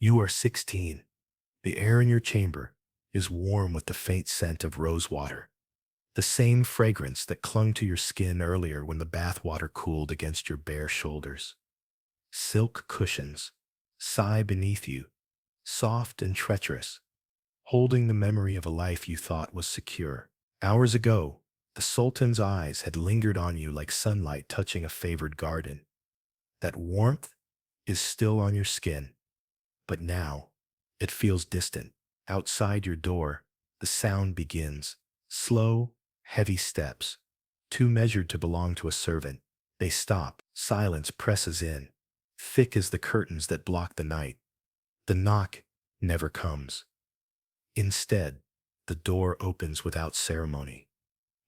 You are 16. The air in your chamber is warm with the faint scent of rose water, the same fragrance that clung to your skin earlier when the bath water cooled against your bare shoulders. Silk cushions sigh beneath you, soft and treacherous, holding the memory of a life you thought was secure. Hours ago, the Sultan's eyes had lingered on you like sunlight touching a favored garden. That warmth is still on your skin, but now it feels distant. Outside your door, the sound begins. Slow, heavy steps, too measured to belong to a servant. They stop. Silence presses in, thick as the curtains that block the night. The knock never comes. Instead, the door opens without ceremony,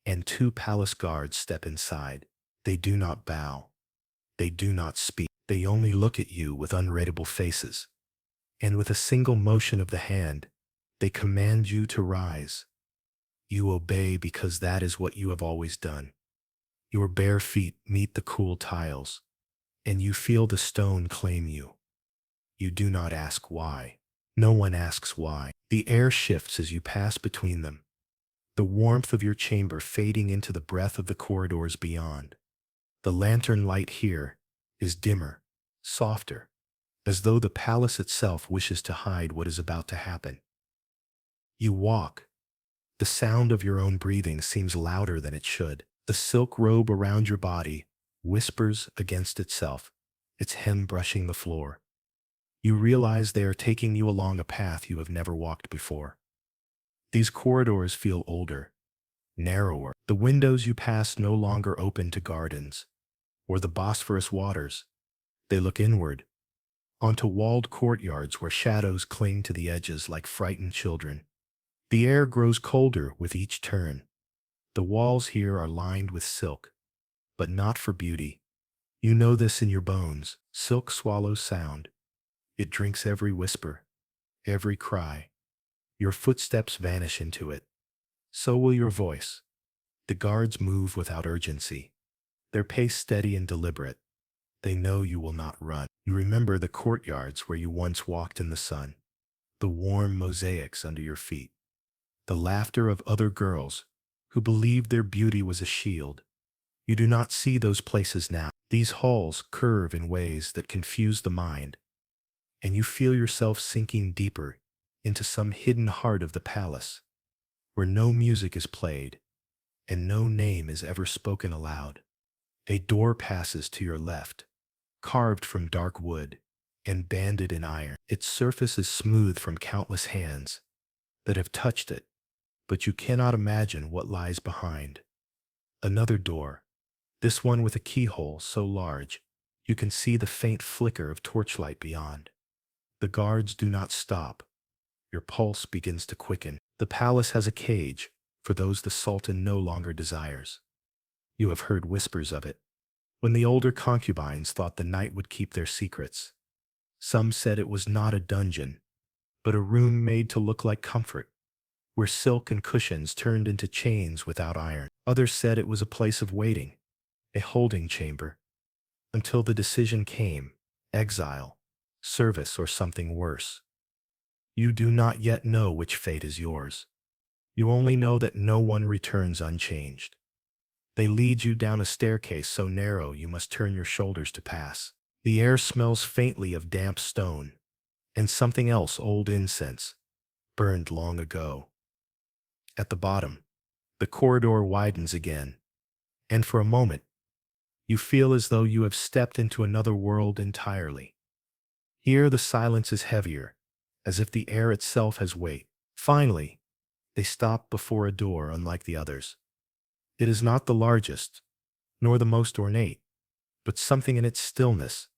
and two palace guards step inside. They do not bow. They do not speak. They only look at you with unreadable faces. And with a single motion of the hand, they command you to rise. You obey because that is what you have always done. Your bare feet meet the cool tiles, and you feel the stone claim you. You do not ask why. No one asks why. The air shifts as you pass between them, the warmth of your chamber fading into the breath of the corridors beyond. The lantern light here is dimmer, softer, as though the palace itself wishes to hide what is about to happen. You walk. The sound of your own breathing seems louder than it should. The silk robe around your body whispers against itself, its hem brushing the floor. You realize they are taking you along a path you have never walked before. These corridors feel older, narrower. The windows you pass no longer open to gardens or the Bosphorus waters. They look inward, onto walled courtyards where shadows cling to the edges like frightened children. The air grows colder with each turn. The walls here are lined with silk, but not for beauty. You know this in your bones. Silk swallows sound. It drinks every whisper, every cry. Your footsteps vanish into it. So will your voice. The guards move without urgency, their pace steady and deliberate. They know you will not run. You remember the courtyards where you once walked in the sun, the warm mosaics under your feet, the laughter of other girls who believed their beauty was a shield. You do not see those places now. These halls curve in ways that confuse the mind, and you feel yourself sinking deeper into some hidden heart of the palace, where no music is played and no name is ever spoken aloud. A door passes to your left, carved from dark wood and banded in iron. Its surface is smooth from countless hands that have touched it, but you cannot imagine what lies behind. Another door, this one with a keyhole so large you can see the faint flicker of torchlight beyond. The guards do not stop. Your pulse begins to quicken. The palace has a cage for those the Sultan no longer desires. You have heard whispers of it, when the older concubines thought the night would keep their secrets. Some said it was not a dungeon, but a room made to look like comfort, where silk and cushions turned into chains without iron. Others said it was a place of waiting, a holding chamber, until the decision came: exile, service, or something worse. You do not yet know which fate is yours. You only know that no one returns unchanged. They lead you down a staircase so narrow you must turn your shoulders to pass. The air smells faintly of damp stone and something else: old incense, burned long ago. At the bottom, the corridor widens again, and for a moment, you feel as though you have stepped into another world entirely. Here the silence is heavier, as if the air itself has weight. Finally, they stop before a door unlike the others. It is not the largest, nor the most ornate, but something in its stillness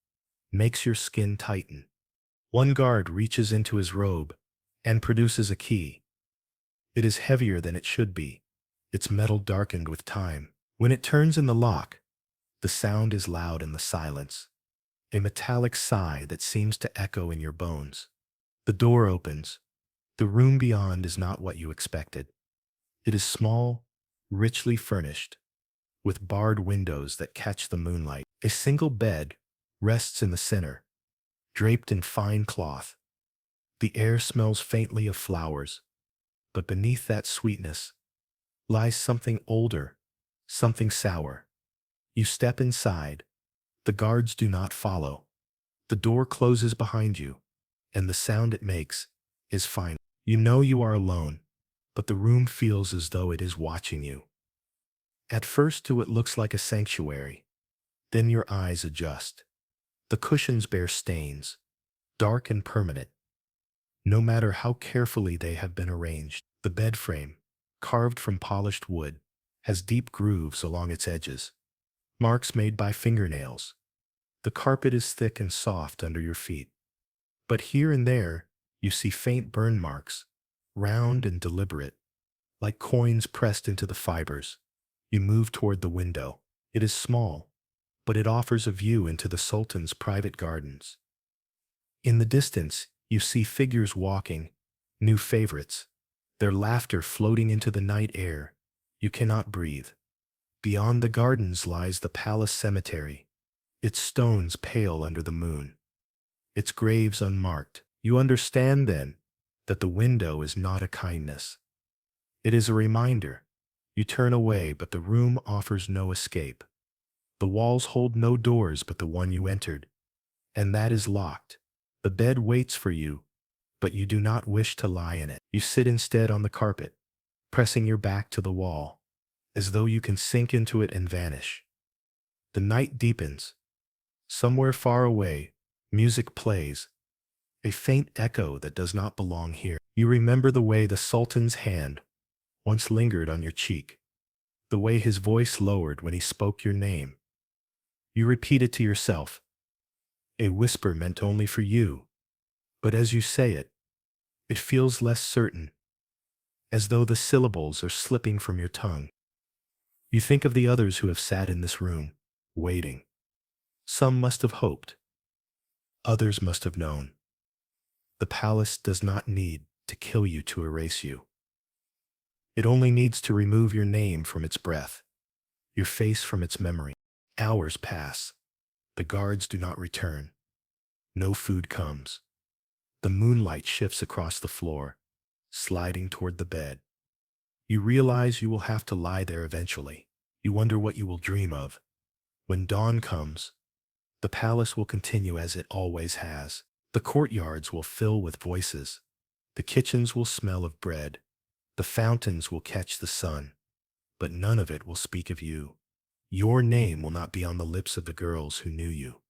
makes your skin tighten. One guard reaches into his robe and produces a key. It is heavier than it should be, its metal darkened with time. When it turns in the lock, the sound is loud in the silence, a metallic sigh that seems to echo in your bones. The door opens. The room beyond is not what you expected. It is small, richly furnished, with barred windows that catch the moonlight. A single bed rests in the center, draped in fine cloth, The air smells faintly of flowers, but beneath that sweetness lies something older, something sour. You step inside. The guards do not follow. The door closes behind you, and the sound it makes is final. You know you are alone, but the room feels as though it is watching you. At first, it looks like a sanctuary. Then your eyes adjust. The cushions bear stains, dark and permanent, no matter how carefully they have been arranged. The bed frame, carved from polished wood, has deep grooves along its edges, marks made by fingernails. The carpet is thick and soft under your feet, but here and there you see faint burn marks, round and deliberate, like coins pressed into the fibers. You move toward the window. It is small, but it offers a view into the Sultan's private gardens. In the distance, you see figures walking, new favorites, their laughter floating into the night air. You cannot breathe. Beyond the gardens lies the palace cemetery, its stones pale under the moon, its graves unmarked. You understand then that the window is not a kindness. It is a reminder. You turn away, but the room offers no escape. The walls hold no doors but the one you entered, and that is locked. The bed waits for you, but you do not wish to lie in it. You sit instead on the carpet, pressing your back to the wall, as though you can sink into it and vanish. The night deepens. Somewhere far away, music plays, a faint echo that does not belong here. You remember the way the Sultan's hand once lingered on your cheek, the way his voice lowered when he spoke your name. You repeat it to yourself, a whisper meant only for you, but as you say it, it feels less certain, as though the syllables are slipping from your tongue. You think of the others who have sat in this room, waiting. Some must have hoped. Others must have known. The palace does not need to kill you to erase you. It only needs to remove your name from its breath, your face from its memory. Hours pass. The guards do not return. No food comes. The moonlight shifts across the floor, sliding toward the bed. You realize you will have to lie there eventually. You wonder what you will dream of. When dawn comes, the palace will continue as it always has. The courtyards will fill with voices. The kitchens will smell of bread. The fountains will catch the sun. But none of it will speak of you. Your name will not be on the lips of the girls who knew you.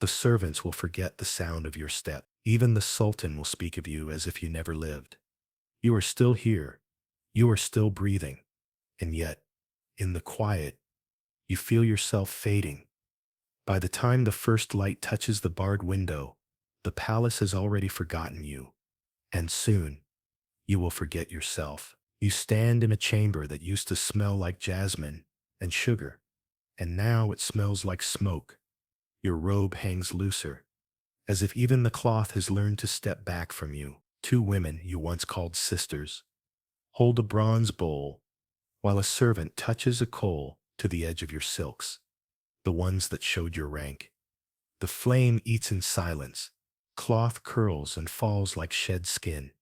The servants will forget the sound of your step. Even the Sultan will speak of you as if you never lived. You are still here. You are still breathing. And yet, in the quiet, you feel yourself fading. By the time the first light touches the barred window, the palace has already forgotten you. And soon, you will forget yourself. You stand in a chamber that used to smell like jasmine and sugar, and now it smells like smoke. Your robe hangs looser, as if even the cloth has learned to step back from you. Two women you once called sisters hold a bronze bowl, while a servant touches a coal to the edge of your silks, the ones that showed your rank. The flame eats in silence. Cloth curls and falls like shed skin.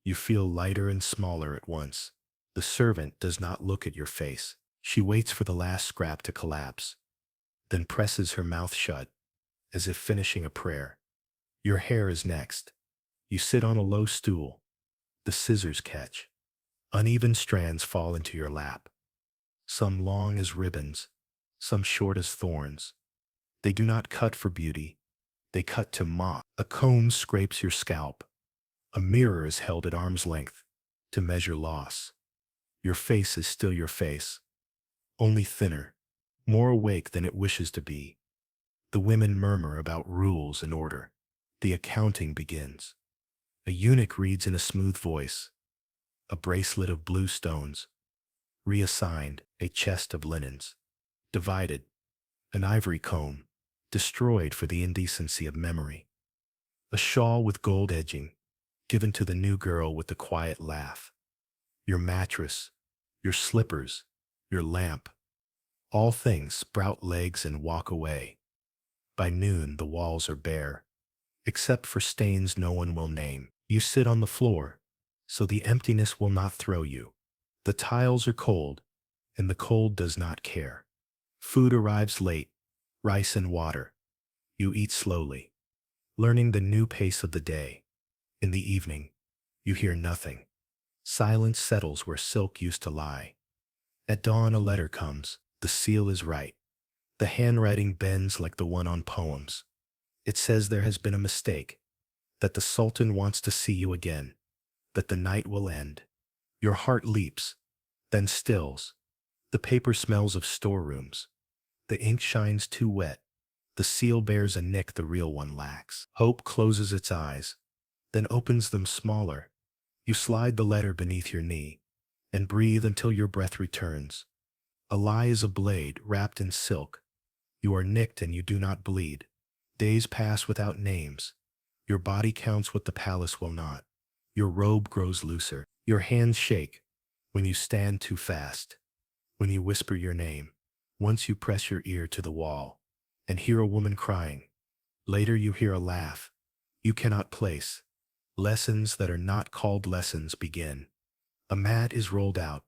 You feel lighter and smaller at once. The servant does not look at your face. She waits for the last scrap to collapse, then presses her mouth shut, as if finishing a prayer. Your hair is next. You sit on a low stool. The scissors catch. Uneven strands fall into your lap, some long as ribbons, some short as thorns. They do not cut for beauty. They cut to mock. A comb scrapes your scalp. A mirror is held at arm's length to measure loss. Your face is still your face, only thinner, more awake than it wishes to be. The women murmur about rules and order. The accounting begins. A eunuch reads in a smooth voice. A bracelet of blue stones. Reassigned, a chest of linens. Divided, an ivory comb. Destroyed for the indecency of memory. A shawl with gold edging, given to the new girl with the quiet laugh. Your mattress, your slippers, your lamp. All things sprout legs and walk away. By noon, the walls are bare, except for stains no one will name. You sit on the floor, so the emptiness will not throw you. The tiles are cold, and the cold does not care. Food arrives late, rice and water. You eat slowly, learning the new pace of the day. In the evening, you hear nothing. Silence settles where silk used to lie. At dawn a letter comes. The seal is right. The handwriting bends like the one on poems. It says there has been a mistake, that the Sultan wants to see you again, that the night will end. Your heart leaps, then stills. The paper smells of storerooms. The ink shines too wet. The seal bears a nick the real one lacks. Hope closes its eyes, then opens them smaller. You slide the letter beneath your knee and breathe until your breath returns. A lie is a blade wrapped in silk. You are nicked and you do not bleed. Days pass without names. Your body counts what the palace will not. Your robe grows looser. Your hands shake when you stand too fast, when you whisper your name. Once you press your ear to the wall and hear a woman crying. Later you hear a laugh you cannot place. Lessons that are not called lessons begin. A mat is rolled out.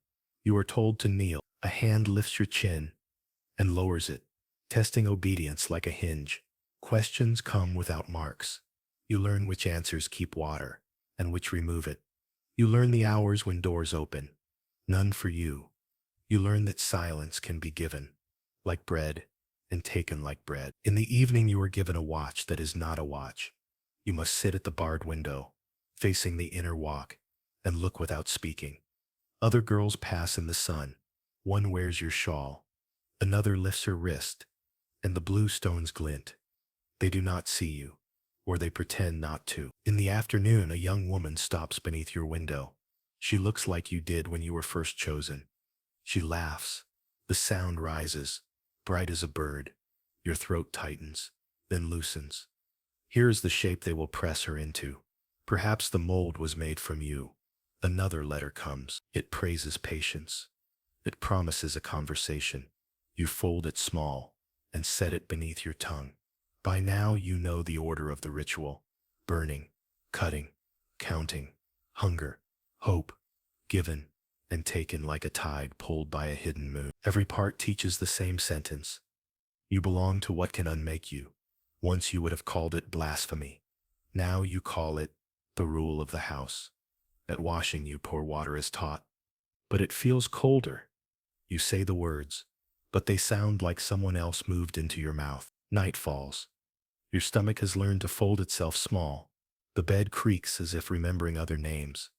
You are told to kneel. A hand lifts your chin and lowers it, testing obedience like a hinge. Questions come without marks. You learn which answers keep water and which remove it. You learn the hours when doors open. None for you. You learn that silence can be given, like bread, and taken like bread. In the evening you are given a watch that is not a watch. You must sit at the barred window, facing the inner walk, and look without speaking. Other girls pass in the sun. One wears your shawl. Another lifts her wrist, and the blue stones glint. They do not see you, or they pretend not to. In the afternoon, a young woman stops beneath your window. She looks like you did when you were first chosen. She laughs. The sound rises, bright as a bird. Your throat tightens, then loosens. Here is the shape they will press her into. Perhaps the mold was made from you. Another letter comes. It praises patience. It promises a conversation. You fold it small and set it beneath your tongue. By now you know the order of the ritual. Burning, cutting, counting, hunger, hope, given, and taken like a tide pulled by a hidden moon. Every part teaches the same sentence. You belong to what can unmake you. Once you would have called it blasphemy. Now you call it the rule of the house. At washing you pour water as taught. But it feels colder. You say the words, but they sound like someone else moved into your mouth. Night falls. Your stomach has learned to fold itself small. The bed creaks as if remembering other names.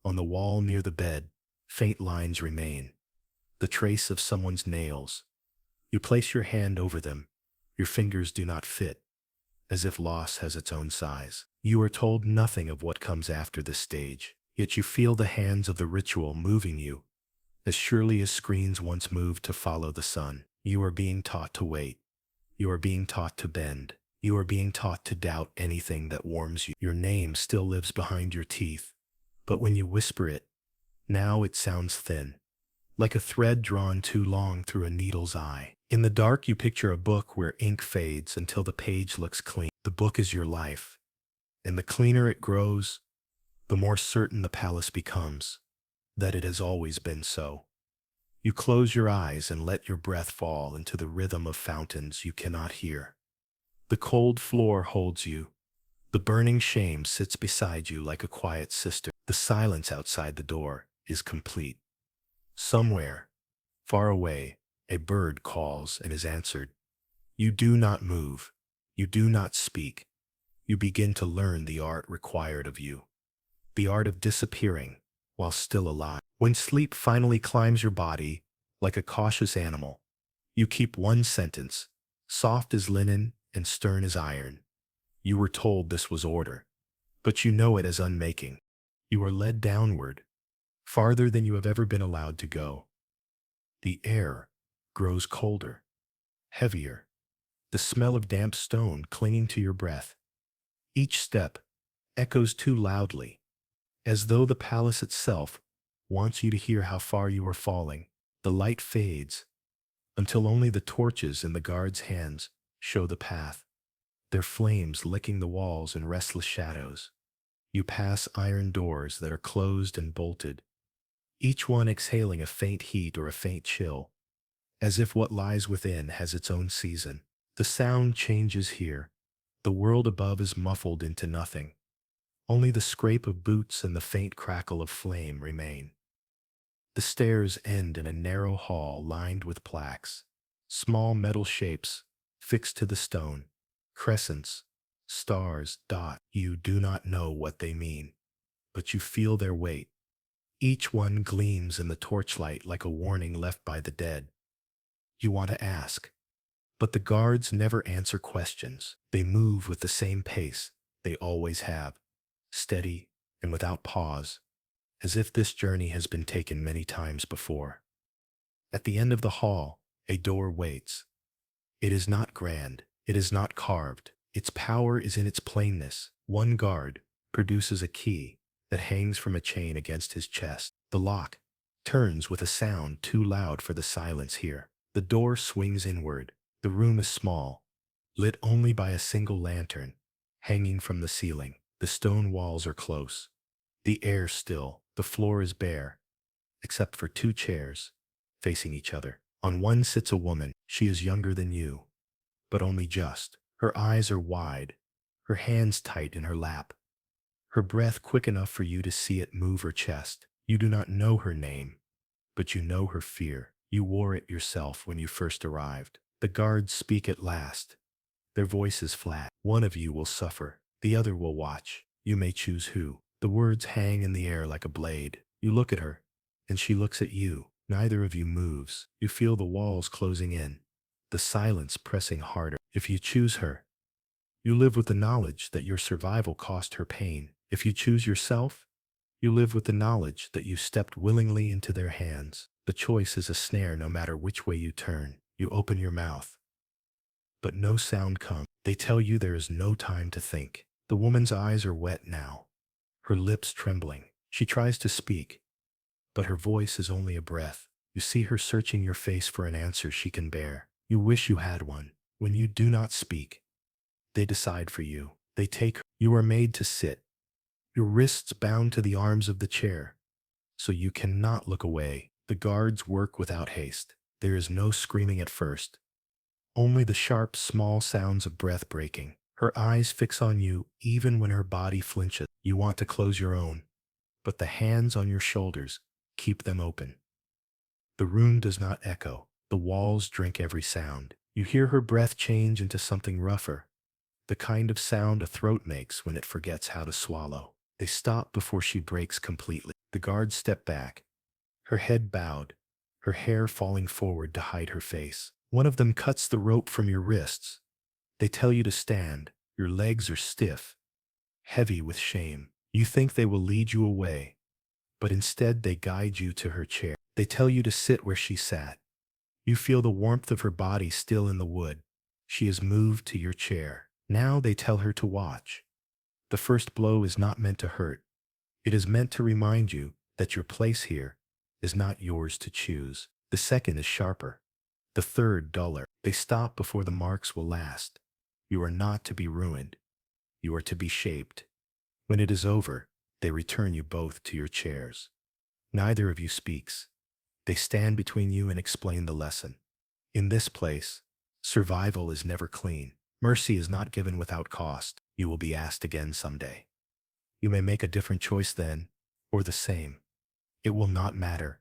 On the wall near the bed, faint lines remain. The trace of someone's nails. You place your hand over them. Your fingers do not fit, as if loss has its own size. You are told nothing of what comes after this stage, yet you feel the hands of the ritual moving you. As surely as screens once moved to follow the sun, you are being taught to wait. You are being taught to bend. You are being taught to doubt anything that warms you. Your name still lives behind your teeth, but when you whisper it, now it sounds thin, like a thread drawn too long through a needle's eye. In the dark, you picture a book where ink fades until the page looks clean. The book is your life, and the cleaner it grows, the more certain the palace becomes that it has always been so. You close your eyes and let your breath fall into the rhythm of fountains you cannot hear. The cold floor holds you. The burning shame sits beside you like a quiet sister. The silence outside the door is complete. Somewhere, far away, a bird calls and is answered. You do not move. You do not speak. You begin to learn the art required of you. The art of disappearing while still alive. When sleep finally climbs your body, like a cautious animal, you keep one sentence, soft as linen and stern as iron. You were told this was order, but you know it as unmaking. You are led downward, farther than you have ever been allowed to go. The air grows colder, heavier, the smell of damp stone clinging to your breath. Each step echoes too loudly, as though the palace itself wants you to hear how far you are falling. The light fades until only the torches in the guards' hands show the path. their flames licking the walls in restless shadows. You pass iron doors that are closed and bolted, each one exhaling a faint heat or a faint chill, as if what lies within has its own season. The sound changes here. The world above is muffled into nothing. Only the scrape of boots and the faint crackle of flame remain. The stairs end in a narrow hall lined with plaques, small metal shapes fixed to the stone, crescents, stars, dots. You do not know what they mean, but you feel their weight. Each one gleams in the torchlight like a warning left by the dead. You want to ask, but the guards never answer questions. They move with the same pace they always have, steady and without pause, as if this journey has been taken many times before. At the end of the hall, a door waits. It is not grand, it is not carved. Its power is in its plainness. One guard produces a key that hangs from a chain against his chest. The lock turns with a sound too loud for the silence here. The door swings inward. The room is small, lit only by a single lantern hanging from the ceiling. The stone walls are close. The air still. The floor is bare, except for two chairs facing each other. On one sits a woman. She is younger than you, but only just. Her eyes are wide, her hands tight in her lap, her breath quick enough for you to see it move her chest. You do not know her name, but you know her fear. You wore it yourself when you first arrived. The guards speak at last. Their voices flat. One of you will suffer, the other will watch. You may choose who. The words hang in the air like a blade. You look at her, and she looks at you. Neither of you moves. You feel the walls closing in, the silence pressing harder. If you choose her, you live with the knowledge that your survival cost her pain. If you choose yourself, you live with the knowledge that you stepped willingly into their hands. The choice is a snare no matter which way you turn. You open your mouth, but no sound comes. They tell you there is no time to think. The woman's eyes are wet now, her lips trembling. She tries to speak, but her voice is only a breath. You see her searching your face for an answer she can bear. You wish you had one. When you do not speak, they decide for you. They take her. You are made to sit, your wrists bound to the arms of the chair, so you cannot look away. The guards work without haste. There is no screaming at first, only the sharp, small sounds of breath breaking. Her eyes fix on you even when her body flinches. You want to close your own, but the hands on your shoulders keep them open. The room does not echo. The walls drink every sound. You hear her breath change into something rougher, the kind of sound a throat makes when it forgets how to swallow. They stop before she breaks completely. The guards step back, her head bowed, her hair falling forward to hide her face. One of them cuts the rope from your wrists. They tell you to stand. Your legs are stiff, heavy with shame. You think they will lead you away, but instead they guide you to her chair. They tell you to sit where she sat. You feel the warmth of her body still in the wood. She is moved to your chair. Now they tell her to watch. The first blow is not meant to hurt. It is meant to remind you that your place here is not yours to choose. The second is sharper, the third duller. They stop before the marks will last. You are not to be ruined. You are to be shaped. When it is over, they return you both to your chairs. Neither of you speaks. They stand between you and explain the lesson. In this place, survival is never clean. Mercy is not given without cost. You will be asked again someday. You may make a different choice then, or the same. It will not matter.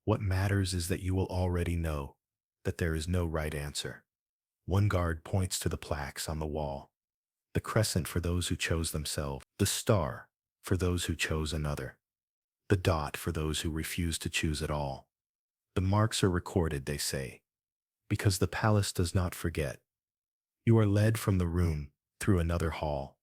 What matters is that you will already know that there is no right answer. One guard points to the plaques on the wall. The crescent for those who chose themselves. The star for those who chose another. The dot for those who refused to choose at all. The marks are recorded, they say, because the palace does not forget. You are led from the room through another hall,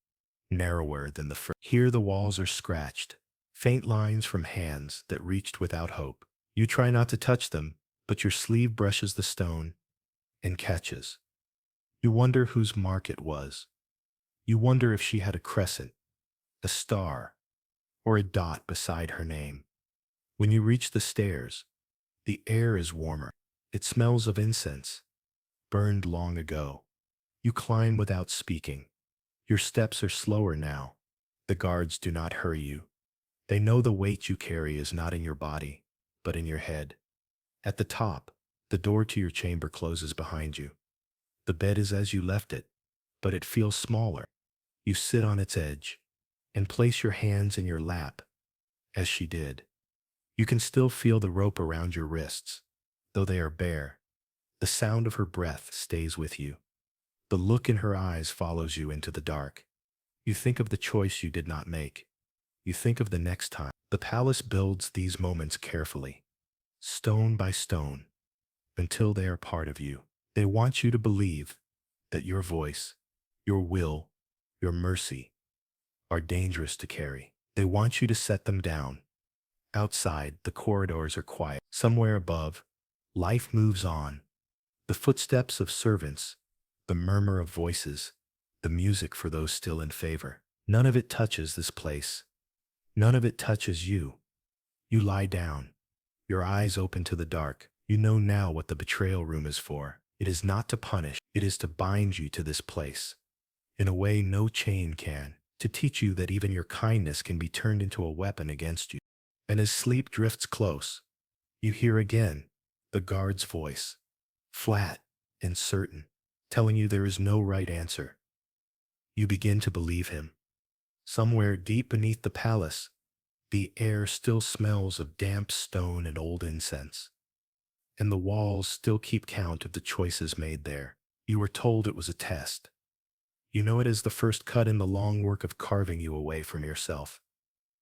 narrower than the first. Here the walls are scratched, faint lines from hands that reached without hope. You try not to touch them, but your sleeve brushes the stone and catches. You wonder whose mark it was. You wonder if she had a crescent, a star, or a dot beside her name. When you reach the stairs, the air is warmer. It smells of incense, burned long ago. You climb without speaking. Your steps are slower now. The guards do not hurry you. They know the weight you carry is not in your body, but in your head. At the top, the door to your chamber closes behind you. The bed is as you left it, but it feels smaller. You sit on its edge and place your hands in your lap, as she did. You can still feel the rope around your wrists, though they are bare. The sound of her breath stays with you. The look in her eyes follows you into the dark. You think of the choice you did not make. You think of the next time. The palace builds these moments carefully, stone by stone, until they are part of you. They want you to believe that your voice, your will, your mercy are dangerous to carry. They want you to set them down. Outside, the corridors are quiet. Somewhere above, life moves on. The footsteps of servants, the murmur of voices, the music for those still in favor. None of it touches this place. None of it touches you. You lie down, your eyes open to the dark. You know now what the betrayal room is for. It is not to punish, it is to bind you to this place, in a way no chain can, to teach you that even your kindness can be turned into a weapon against you. And as sleep drifts close, you hear again the guard's voice, flat and certain, telling you there is no right answer. You begin to believe him. Somewhere deep beneath the palace, the air still smells of damp stone and old incense, and the walls still keep count of the choices made there. You were told it was a test. You know it is the first cut in the long work of carving you away from yourself.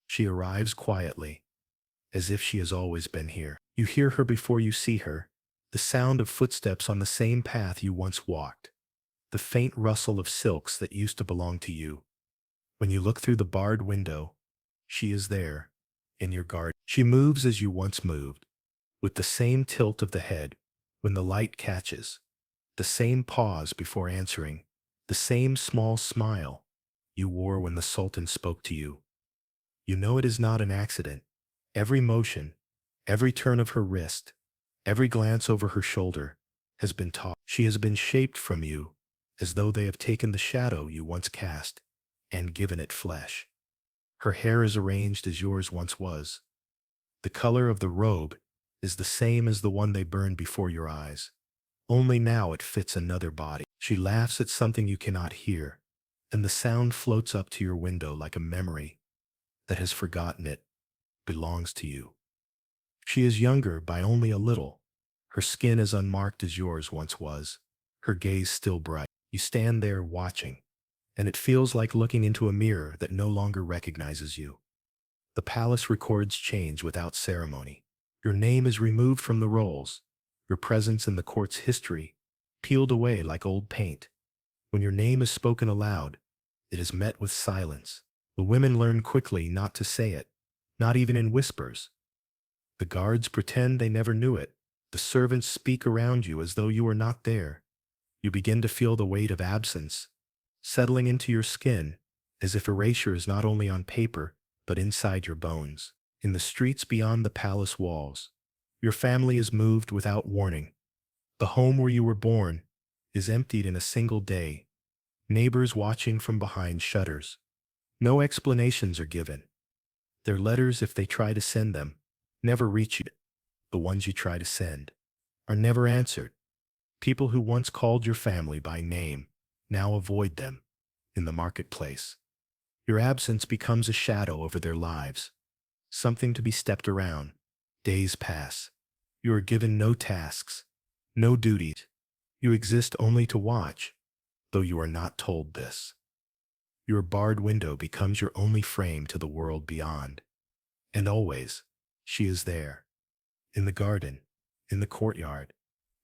She arrives quietly, as if she has always been here. You hear her before you see her, the sound of footsteps on the same path you once walked, the faint rustle of silks that used to belong to you. When you look through the barred window, she is there, in your garden. She moves as you once moved, with the same tilt of the head when the light catches, the same pause before answering, the same small smile you wore when the Sultan spoke to you. You know it is not an accident. Every motion, every turn of her wrist, every glance over her shoulder has been taught. She has been shaped from you, as though they have taken the shadow you once cast and given it flesh. Her hair is arranged as yours once was. The color of the robe is the same as the one they burned before your eyes. Only now it fits another body. She laughs at something you cannot hear, and the sound floats up to your window like a memory that has forgotten it belongs to you. She is younger by only a little. Her skin as unmarked as yours once was, her gaze still bright. You stand there watching, and it feels like looking into a mirror that no longer recognizes you. The palace records change without ceremony. Your name is removed from the rolls, your presence in the court's history peeled away like old paint. When your name is spoken aloud, it is met with silence. The women learn quickly not to say it, not even in whispers. The guards pretend they never knew it. The servants speak around you as though you are not there. You begin to feel the weight of absence, settling into your skin, as if erasure is not only on paper, but inside your bones. In the streets beyond the palace walls, your family is moved without warning. The home where you were born is emptied in a single day. Neighbors watching from behind shutters. No explanations are given. Their letters, if they try to send them, never reach you. The ones you try to send are never answered. People who once called your family by name now avoid them in the marketplace. Your absence becomes a shadow over their lives, something to be stepped around. Days pass. You are given no tasks, no duties. You exist only to watch, though you are not told this. Your barred window becomes your only frame to the world beyond. And always, she is there. In the garden, in the courtyard,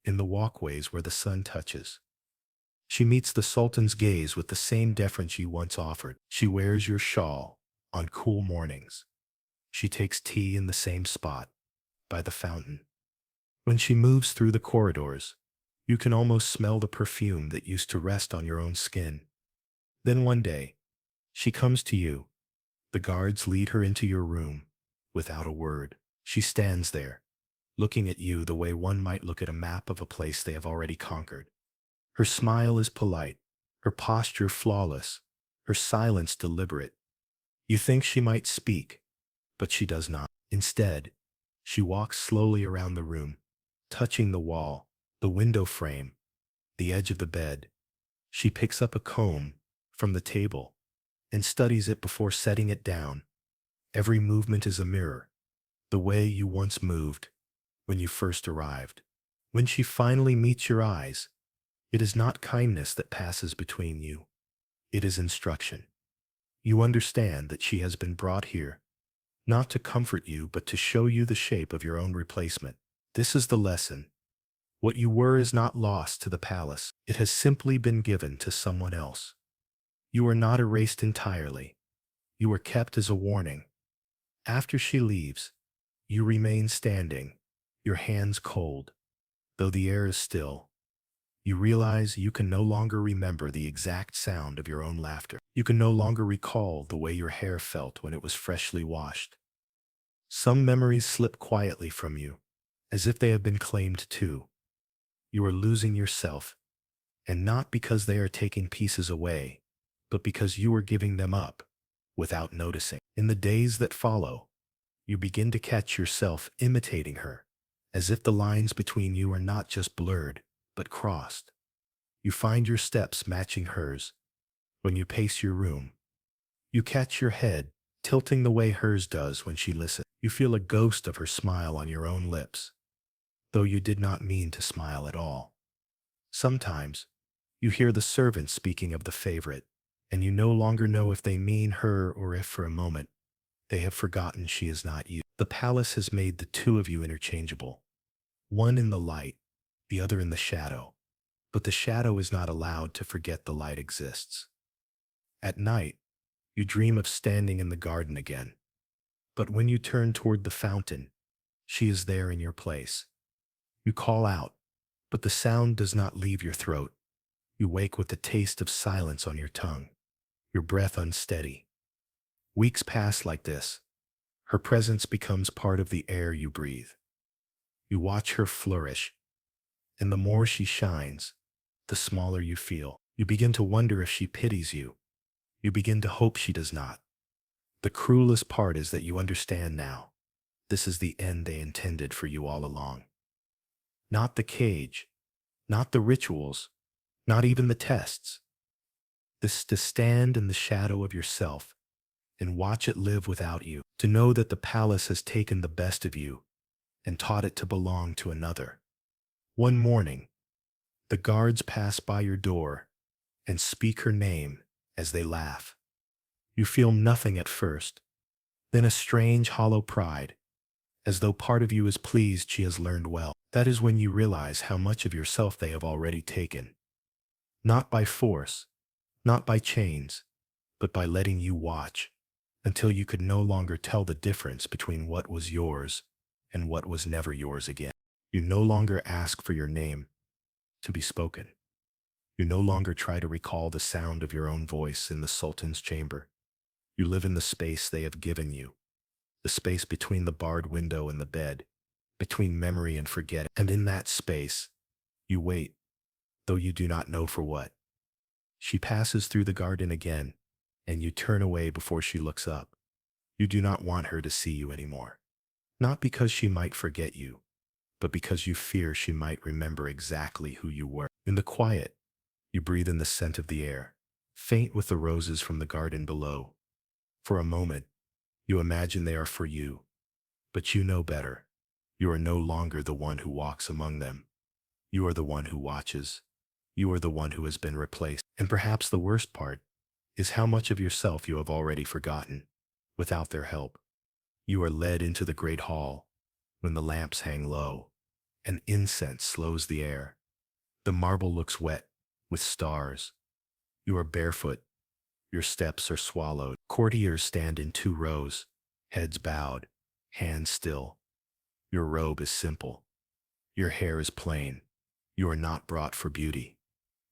in the walkways where the sun touches. She meets the Sultan's gaze with the same deference you once offered. She wears your shawl on cool mornings. She takes tea in the same spot, by the fountain. When she moves through the corridors, you can almost smell the perfume that used to rest on your own skin. Then one day, she comes to you. The guards lead her into your room, without a word. She stands there, looking at you the way one might look at a map of a place they have already conquered. Her smile is polite, her posture flawless, her silence deliberate. You think she might speak, but she does not. Instead, she walks slowly around the room, touching the wall, the window frame, the edge of the bed. She picks up a comb from the table and studies it before setting it down. Every movement is a mirror, the way you once moved when you first arrived. When she finally meets your eyes, it is not kindness that passes between you. It is instruction. You understand that she has been brought here, not to comfort you, but to show you the shape of your own replacement. This is the lesson. What you were is not lost to the palace. It has simply been given to someone else. You are not erased entirely. You are kept as a warning. After she leaves, you remain standing, your hands cold, though the air is still. You realize you can no longer remember the exact sound of your own laughter. You can no longer recall the way your hair felt when it was freshly washed. Some memories slip quietly from you, as if they have been claimed too. You are losing yourself, and not because they are taking pieces away, but because you are giving them up without noticing. In the days that follow, you begin to catch yourself imitating her, as if the lines between you are not just blurred, but crossed. You find your steps matching hers. When you pace your room, you catch your head tilting the way hers does when she listens. You feel a ghost of her smile on your own lips, though you did not mean to smile at all. Sometimes, you hear the servants speaking of the favorite, and you no longer know if they mean her or if for a moment they have forgotten she is not you. The palace has made the two of you interchangeable, one in the light, the other in the shadow. But the shadow is not allowed to forget the light exists. At night, you dream of standing in the garden again. But when you turn toward the fountain, she is there in your place. You call out, but the sound does not leave your throat. You wake with the taste of silence on your tongue, your breath unsteady. Weeks pass like this. Her presence becomes part of the air you breathe. You watch her flourish, and the more she shines, the smaller you feel. You begin to wonder if she pities you. You begin to hope she does not. The cruelest part is that you understand now. This is the end they intended for you all along. Not the cage, not the rituals, not even the tests. This to stand in the shadow of yourself and watch it live without you. To know that the palace has taken the best of you and taught it to belong to another. One morning, the guards pass by your door and speak her name as they laugh. You feel nothing at first, then a strange hollow pride, as though part of you is pleased she has learned well. That is when you realize how much of yourself they have already taken. Not by force, not by chains, but by letting you watch, until you could no longer tell the difference between what was yours and what was never yours again. You no longer ask for your name to be spoken. You no longer try to recall the sound of your own voice in the Sultan's chamber. You live in the space they have given you, the space between the barred window and the bed, between memory and forgetting. And in that space, you wait, though you do not know for what. She passes through the garden again, and you turn away before she looks up. You do not want her to see you anymore. Not because she might forget you, but because you fear she might remember exactly who you were. In the quiet, you breathe in the scent of the air, faint with the roses from the garden below. For a moment, you imagine they are for you, but you know better. You are no longer the one who walks among them. You are the one who watches. You are the one who has been replaced. And perhaps the worst part is how much of yourself you have already forgotten. Without their help, you are led into the great hall when the lamps hang low and incense slows the air. The marble looks wet with stars. You are barefoot. Your steps are swallowed. Courtiers stand in 2 rows, heads bowed, hands still. Your robe is simple. Your hair is plain. You are not brought for beauty.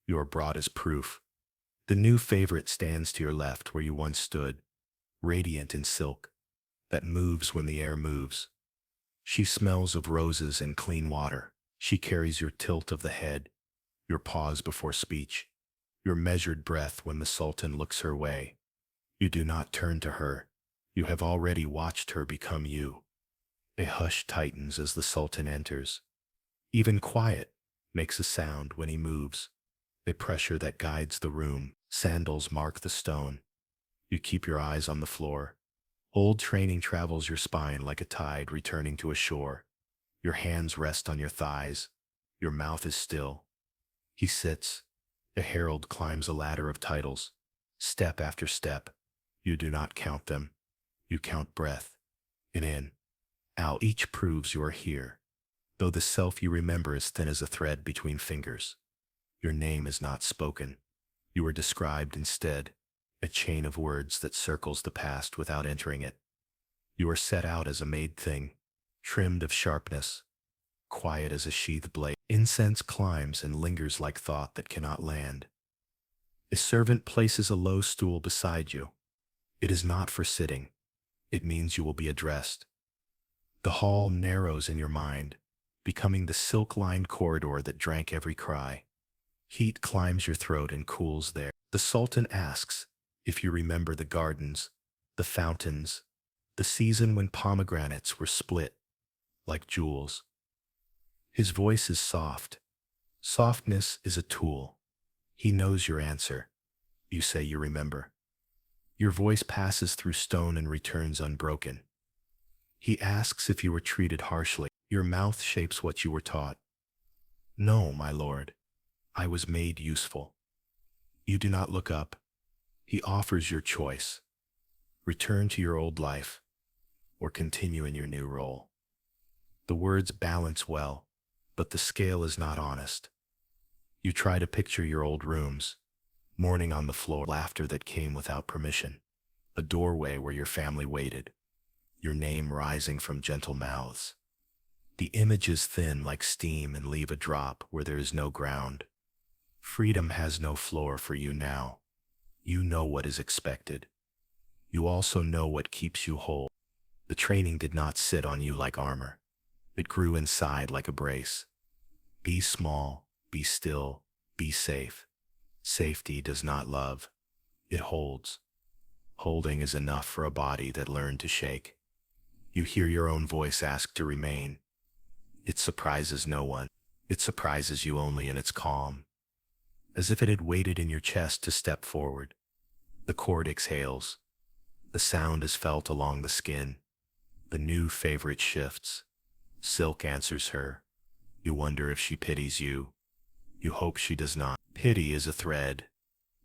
You are brought as proof. The new favorite stands to your left where you once stood, radiant in silk, that moves when the air moves. She smells of roses and clean water. She carries your tilt of the head, your pause before speech, your measured breath when the Sultan looks her way. You do not turn to her. You have already watched her become you. A hush tightens as the Sultan enters. Even quiet makes a sound when he moves. A pressure that guides the room. Sandals mark the stone. You keep your eyes on the floor. Old training travels your spine like a tide returning to a shore. Your hands rest on your thighs. Your mouth is still. He sits. A herald climbs a ladder of titles. Step after step. You do not count them. You count breath. In, out. Each proves you are here, though the self you remember is thin as a thread between fingers. Your name is not spoken. You are described instead, a chain of words that circles the past without entering it. You are set out as a made thing, trimmed of sharpness, quiet as a sheathed blade. Incense climbs and lingers like thought that cannot land. A servant places a low stool beside you. It is not for sitting. It means you will be addressed. The hall narrows in your mind, becoming the silk-lined corridor that drank every cry. Heat climbs your throat and cools there. The Sultan asks if you remember the gardens, the fountains, the season when pomegranates were split like jewels. His voice is soft. Softness is a tool. He knows your answer. You say you remember. Your voice passes through stone and returns unbroken. He asks if you were treated harshly. Your mouth shapes what you were taught. No, my lord. I was made useful. You do not look up. He offers your choice. Return to your old life, or continue in your new role. The words balance well, but the scale is not honest. You try to picture your old rooms, mourning on the floor, laughter that came without permission, a doorway where your family waited, your name rising from gentle mouths. The image is thin like steam and leave a drop where there is no ground. Freedom has no floor for you now. You know what is expected. You also know what keeps you whole. The training did not sit on you like armor. It grew inside like a brace. Be small, be still, be safe. Safety does not love. It holds. Holding is enough for a body that learned to shake. You hear your own voice ask to remain. It surprises no one. It surprises you only in its calm, as if it had waited in your chest to step forward. The cord exhales. The sound is felt along the skin. The new favorite shifts. Silk answers her. You wonder if she pities you. You hope she does not. Pity is a thread,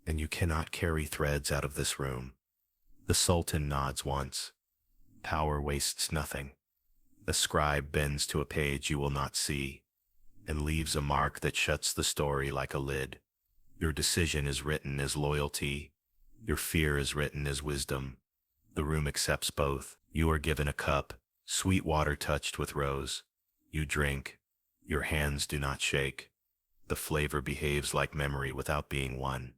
and you cannot carry threads out of this room. The Sultan nods once. Power wastes nothing. The scribe bends to a page you will not see, and leaves a mark that shuts the story like a lid. Your decision is written as loyalty. Your fear is written as wisdom. The room accepts both. You are given a cup, sweet water touched with rose. You drink. Your hands do not shake. The flavor behaves like memory without being one.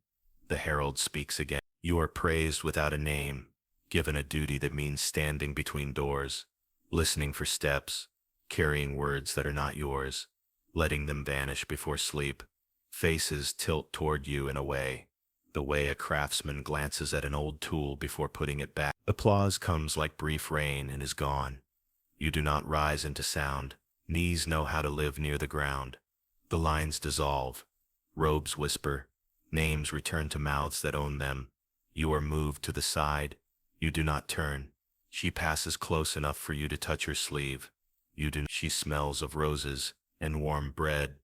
The herald speaks again. You are praised without a name, given a duty that means standing between doors, listening for steps, carrying words that are not yours, letting them vanish before sleep. Faces tilt toward you in a way, the way a craftsman glances at an old tool before putting it back. Applause comes like brief rain and is gone. You do not rise into sound. Knees know how to live near the ground. The lines dissolve. Robes whisper. Names return to mouths that own them. You are moved to the side. You do not turn. She passes close enough for you to touch her sleeve. You do. She smells of roses and warm bread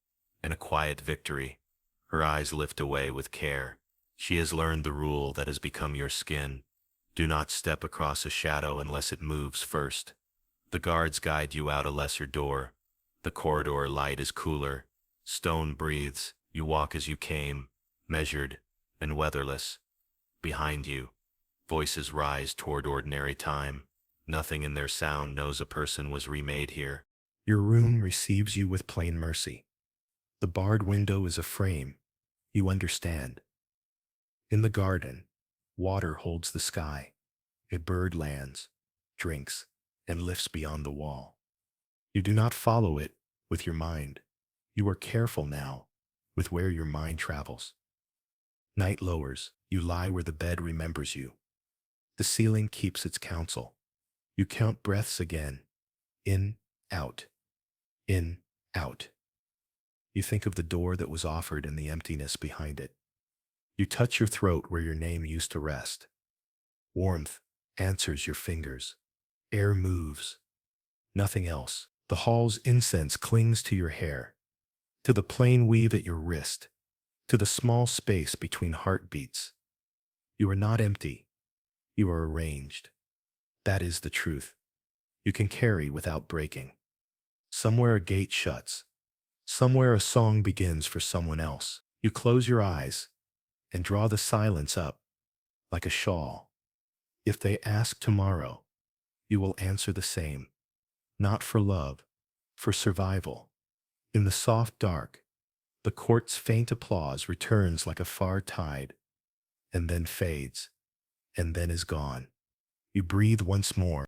and a quiet victory. Her eyes lift away with care. She has learned the rule that has become your skin. Do not step across a shadow unless it moves first. The guards guide you out a lesser door. The corridor light is cooler. Stone breathes. You walk as you came, measured and weatherless. Behind you, voices rise toward ordinary time. Nothing in their sound knows a person was remade here. Your room receives you with plain mercy. The barred window is a frame. You understand. In the garden, water holds the sky. A bird lands, drinks, and lifts beyond the wall. You do not follow it with your mind. You are careful now with where your mind travels. Night lowers. You lie where the bed remembers you. The ceiling keeps its counsel. You count breaths again. In, out, in, out. You think of the door that was offered and the emptiness behind it. You touch your throat where your name used to rest. Warmth answers your fingers. Air moves. Nothing else. The hall's incense clings to your hair, to the plain weave at your wrist, to the small space between heartbeats. You are not empty. You are arranged. That is the truth. You can carry without breaking. Somewhere a gate shuts. Somewhere a song begins for someone else. You close your eyes and draw the silence up like a shawl. If they ask tomorrow, you will answer the same. Not for love, for survival. In the soft dark, the court's faint applause returns like a far tide, and then fades, and then is gone. You breathe once more.